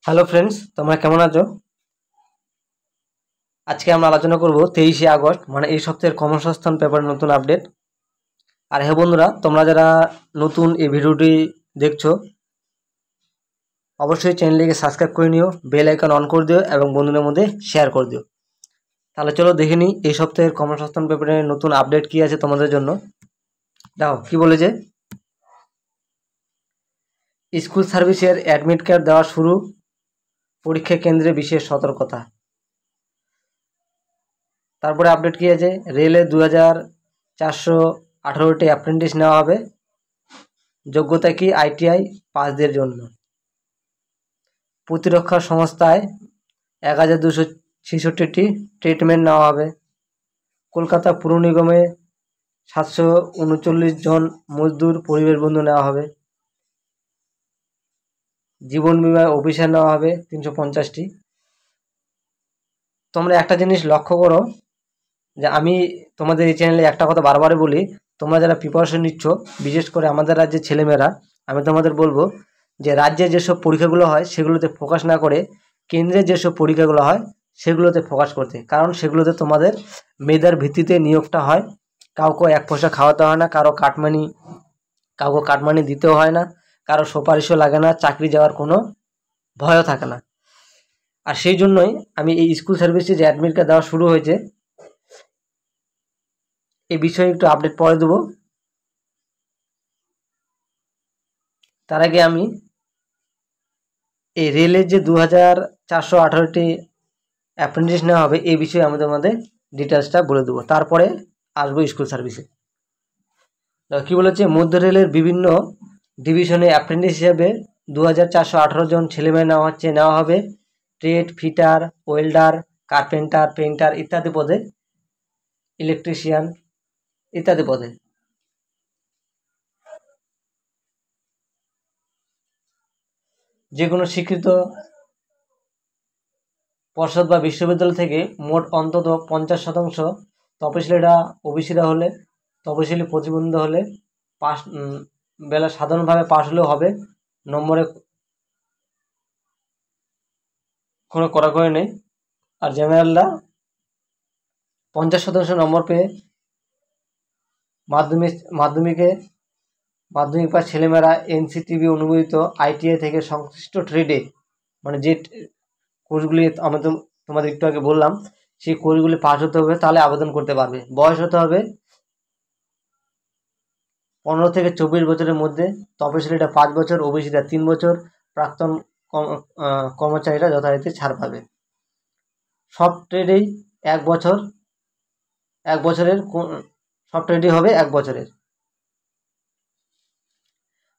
Hello friends, তোমরা কেমন আছো? আজকে আমরা আলোচনা করব 23শে আগস্ট মানে এই সপ্তাহের কর্মসংস্থান পেপারের নতুন আপডেট। আর হ্যাঁ বন্ধুরা, তোমরা যারা নতুন এই ভিডিওটি দেখছো অবশ্যই চ্যানেলটিকে সাবস্ক্রাইব করে নিও, বেল আইকন অন করে দিও এবং বন্ধুদের মধ্যে শেয়ার করে দিও। তাহলে চলো দেখে নিই এই সপ্তাহের কর্মসংস্থান পেপারের নতুন আপডেট কি আছে তোমাদের জন্য। দেখো কি বলেছে, স্কুল সার্ভিসের অ্যাডমিট কার্ড দেওয়া শুরু, পরীক্ষা কেন্দ্রে বিশেষ সতর্কতা। তারপরে আপডেট কি আছে, রেলে 2418টি অ্যাপ্রেন্টিস নেওয়া হবে, যোগ্যতা কি ITI পাসদের জন্য। প্রতিরক্ষা সংস্থায় 1266টি ট্রিটমেন্ট নেওয়া হবে। কলকাতা পুর নিগমে 739 জন মজদুর পরিবেশ বন্ধু নেওয়া হবে। জীবন বিমায় অফিসার নেওয়া হবে 350টি। তোমরা একটা জিনিস লক্ষ্য করো যে আমি তোমাদের এই চ্যানেলে একটা কথা বারবারই বলি, তোমরা যারা প্রিপারেশন নিচ্ছ, বিশেষ করে আমাদের রাজ্যের ছেলেমেয়েরা, আমি তোমাদের বলবো যে রাজ্যে যেসব পরীক্ষাগুলো হয় সেগুলোতে ফোকাস না করে কেন্দ্রে যেসব পরীক্ষাগুলো হয় সেগুলোতে ফোকাস করতে, কারণ সেগুলোতে তোমাদের মেধার ভিত্তিতে নিয়োগটা হয়। কাউকে এক পয়সা খাওয়াতে হয় না, কাউকে কাটমানি দিতেও হয় না, কারো সুপারিশও লাগে না, চাকরি যাওয়ার কোনো ভয়ও থাকে না। আর সেই জন্যই আমি এই স্কুল সার্ভিসে যে অ্যাডমিট কার্ড দেওয়া শুরু হয়েছে এই বিষয়ে একটু আপডেট পরে দেবো। তার আগে আমি এই রেলের যে 2418টি অ্যাপ্রেন্টিস নেওয়া হবে এই বিষয়ে আমি তোমাদের ডিটেলসটা বলে দেবো, তারপরে আসবো স্কুল সার্ভিসে। কি বলেছে, মধ্য রেলের বিভিন্ন ডিভিশনে অ্যাপ্রেন্টিস হিসেবে 2418 জন ছেলেমেয়ে নেওয়া হবে trade, fitter, welder, carpenter, painter ইত্যাদি পদে, ইলেকট্রিশিয়ান ইত্যাদি পদে। যে কোনো স্বীকৃত পর্ষদ বা বিশ্ববিদ্যালয় থেকে মোট অন্তত 50% তপশিলিরা, ওবিসিরা হলে, তপশিলি প্রতিবন্ধী হলে পাস, বেলা সাধারণভাবে পাস হলেও হবে, নম্বরে কোনো কড়াকড়ি নেই। আর জেনারেলরা 50% নম্বর পেয়ে মাধ্যমিক পাস ছেলেমেয়েরা NCTB অনুমোদিত ITI থেকে সংশ্লিষ্ট ট্রেডে, মানে যে কোর্সগুলি আমি তোমাদের একটু আগে বললাম সেই কোর্সগুলি পাস হতে হবে, তাহলে আবেদন করতে পারবে। বয়স হতে হবে 15 থেকে 24 বছরের মধ্যে, তপশিলিরা 5 বছর, ওবিসিরা 3 বছর, প্রাক্তন কর্মচারীরা যথারীতি ছাড় পাবে। সব ট্রেডেই 1 বছরের সব ট্রেডই হবে 1 বছরের।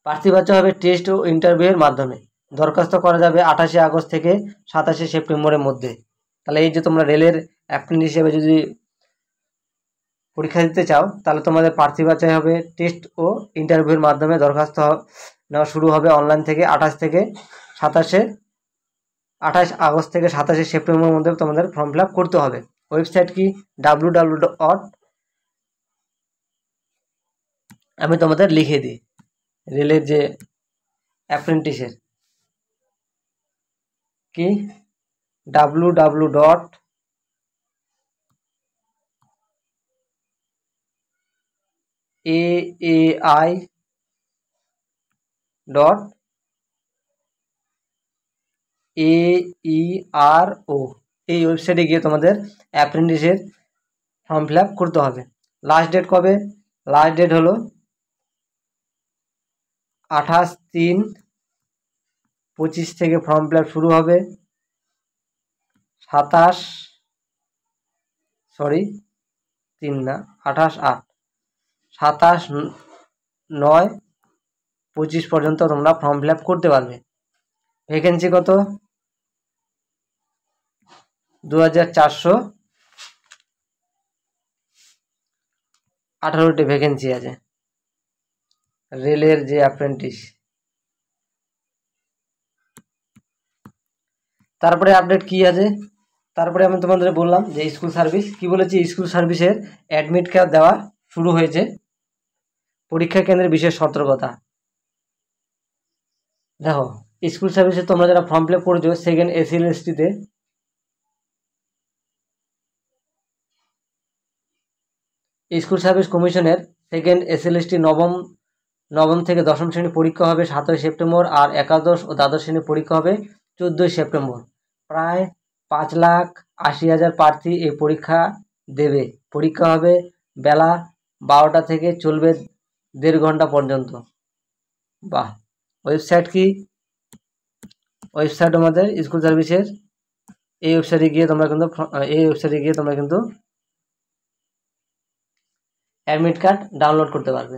প্রার্থী বাচ্চা হবে টেস্ট ও ইন্টারভিউয়ের মাধ্যমে। দরখাস্ত করা যাবে 28শে আগস্ট থেকে 27শে সেপ্টেম্বরের মধ্যে। তাহলে এই যে তোমরা রেলের অ্যাপ্রেন্টিস হিসেবে যদি পরীক্ষা দিতে চাও তাহলে তোমাদের প্রার্থী বাছাই হবে টেস্ট ও ইন্টারভিউয়ের মাধ্যমে। দরখাস্ত নেওয়া শুরু হবে অনলাইন থেকে 28 আগস্ট থেকে 27শে সেপ্টেম্বরের মধ্যে তোমাদের ফর্ম ফিল আপ করতে হবে। ওয়েবসাইট কি www. আমি তোমাদের লিখে দিই রেলের যে অ্যাপ্রেন্টিসের কি www.aai.aero এই ওয়েবসাইটে গিয়ে তোমাদের অ্যাপ্রেন্টিসের ফর্ম ফিল আপ করতে হবে। লাস্ট ডেট কবে? লাস্ট ডেট হলো 28/3/25 থেকে ফর্ম ফিল আপ শুরু হবে। 27/9/25 পর্যন্ত তোমরা ফর্ম ফিল আপ করতে পারবে। ভ্যাকেন্সি কত? 2418টি ভ্যাকেন্সি আছে রেলের যে অ্যাপ্রেন্টিস। তারপরে আপডেট কি আছে, তারপরে আমি তোমাদের বললাম যে স্কুল সার্ভিস কি বলেছি, স্কুল সার্ভিসের অ্যাডমিট কার্ড দেওয়া শুরু হয়েছে, পরীক্ষা কেন্দ্রে বিশেষ সতর্কতা। দেখো স্কুল সার্ভিসে তোমরা যারা ফর্ম ফিল আপ করেছো সেকেন্ড এসএলএসটিতে, স্কুল সার্ভিস কমিশনের সেকেন্ড এসএলএসটি নবম থেকে দশম শ্রেণী পরীক্ষা হবে 7ই সেপ্টেম্বর, আর একাদশ ও দ্বাদশ শ্রেণী পরীক্ষা হবে 14ই সেপ্টেম্বর। প্রায় 5,80,000 প্রার্থী এই পরীক্ষা দেবে। পরীক্ষা হবে বেলা 12টা থেকে, চলবে 1.5 ঘন্টা পর্যন্ত। বাহ! ওয়েবসাইট কি? ওয়েবসাইট আমাদের স্কুল সার্ভিসের এই ওয়েবসাইটে গিয়ে তোমরা কিন্তু অ্যাডমিট কার্ড ডাউনলোড করতে পারবে।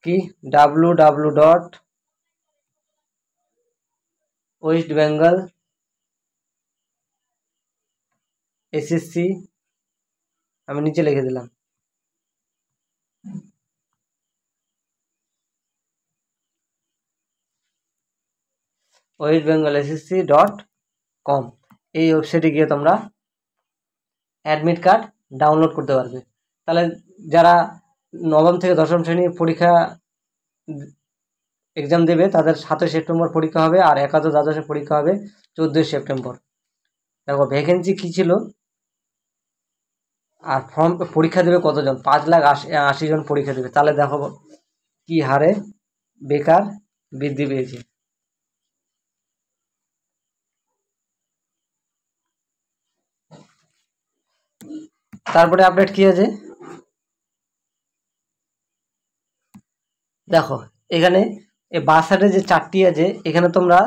কি? www.westbengal.SSC, আমি নিচে লিখে দিলাম, westbengalssc.com। এই ওয়েবসাইটে গিয়ে তোমরা অ্যাডমিট কার্ড ডাউনলোড করতে পারবে। তাহলে যারা নবম থেকে দশম শ্রেণী পরীক্ষা এক্সাম দেবে তাদের 7ই সেপ্টেম্বর পরীক্ষা হবে, আর একাদশ দ্বাদশে পরীক্ষা হবে 14ই সেপ্টেম্বর। দেখো ভ্যাকেন্সি কী ছিল আর ফর্ম পরীক্ষা দেবে কতজন? 5,80,000 জন পরীক্ষা দেবে। তাহলে দেখো কি হারে বেকার বৃদ্ধি পেয়েছে। তারপরে আপডেট কি আছে দেখো, এখানে এই বাঁ সাইডে যে চারটি আছে, এখানে তোমরা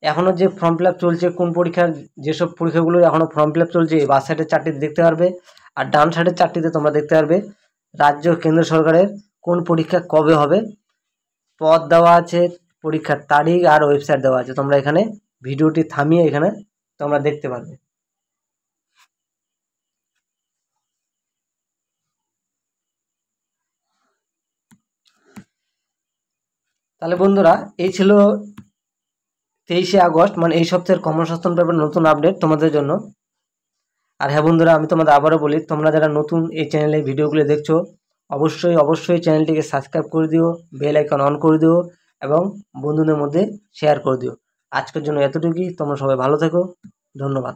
এখনো যে ফর্ম ফিল আপ চলছে, কোন পরীক্ষার যেসব পরীক্ষাগুলো এখনো ফর্ম ফিল আপ চলছে, এই বাঁ সাইডের চারটিতে দেখতে পারবে। আর ডান সাইডের চারটিতে তোমরা দেখতে পারবে রাজ্য কেন্দ্র সরকারের কোন পরীক্ষা কবে হবে, পদ দেওয়া আছে, পরীক্ষার তারিখ আর ওয়েবসাইট দেওয়া আছে। তোমরা এখানে ভিডিওটি থামিয়ে এখানে তোমরা দেখতে পারবে। তাহলে বন্ধুরা, এই ছিল 23শে আগস্ট মানে এই সপ্তাহের কর্মসংস্থান পেপারের নতুন আপডেট তোমাদের জন্য। আর হ্যাঁ বন্ধুরা, আমি তোমাদের আবারও বলি, তোমরা যারা নতুন এই চ্যানেলে ভিডিওগুলো দেখছো অবশ্যই চ্যানেলটিকে সাবস্ক্রাইব করে দিও, বেল আইকন অন করে দিও এবং বন্ধুদের মধ্যে শেয়ার করে দিও। আজকের জন্য এতটুকুই। তোমরা সবাই ভালো থেকো, ধন্যবাদ।